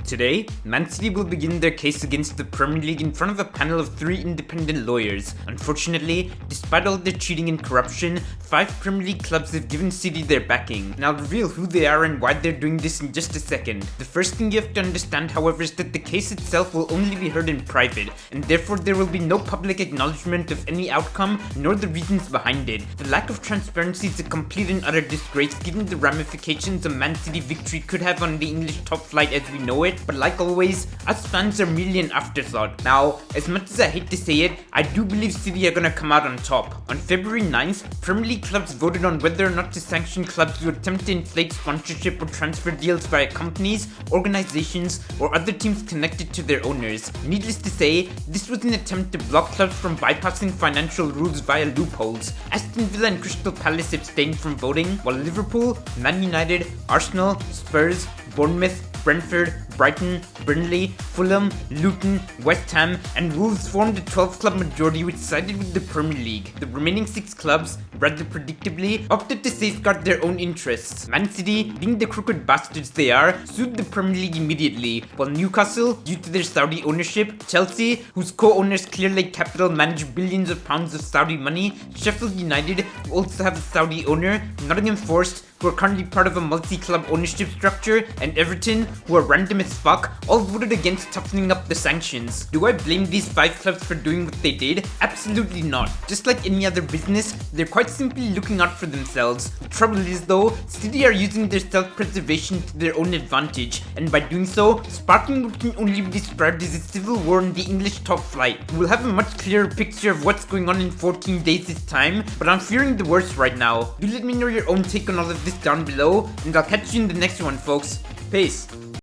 Today, Man City will begin their case against the Premier League in front of a panel of 3 independent lawyers. Unfortunately, despite all their cheating and corruption, 5 Premier League clubs have given City their backing, and I'll reveal who they are and why they're doing this in just a second. The first thing you have to understand, however, is that the case itself will only be heard in private, and therefore there will be no public acknowledgement of any outcome, nor the reasons behind it. The lack of transparency is a complete and utter disgrace given the ramifications a Man City victory could have on the English top flight as we know it. But like always, us fans are merely an afterthought. Now, as much as I hate to say it, I do believe City are gonna come out on top. On February 9th, Premier League clubs voted on whether or not to sanction clubs who attempt to inflate sponsorship or transfer deals via companies, organizations, or other teams connected to their owners. Needless to say, this was an attempt to block clubs from bypassing financial rules via loopholes. Aston Villa and Crystal Palace abstained from voting, while Liverpool, Man United, Arsenal, Spurs, Bournemouth, Brentford, Brighton, Burnley, Fulham, Luton, West Ham, and Wolves formed a 12-club majority which sided with the Premier League. The remaining 6 clubs, rather predictably, opted to safeguard their own interests. Man City, being the crooked bastards they are, sued the Premier League immediately, while Newcastle, due to their Saudi ownership, Chelsea, whose co-owners Clear Lake Capital manage billions of pounds of Saudi money, Sheffield United, who also have a Saudi owner, Nottingham Forest, who are currently part of a multi-club ownership structure, and Everton, who are random as fuck, all voted against toughening up the sanctions. Do I blame these 5 clubs for doing what they did? Absolutely not. Just like any other business, they're quite simply looking out for themselves. The trouble is though, City are using their self-preservation to their own advantage, and by doing so, sparking what can only be described as a civil war in the English top flight. We'll have a much clearer picture of what's going on in 14 days this time, but I'm fearing the worst right now. Do let me know your own take on all of this down below, and I'll catch you in the next one, folks. Peace.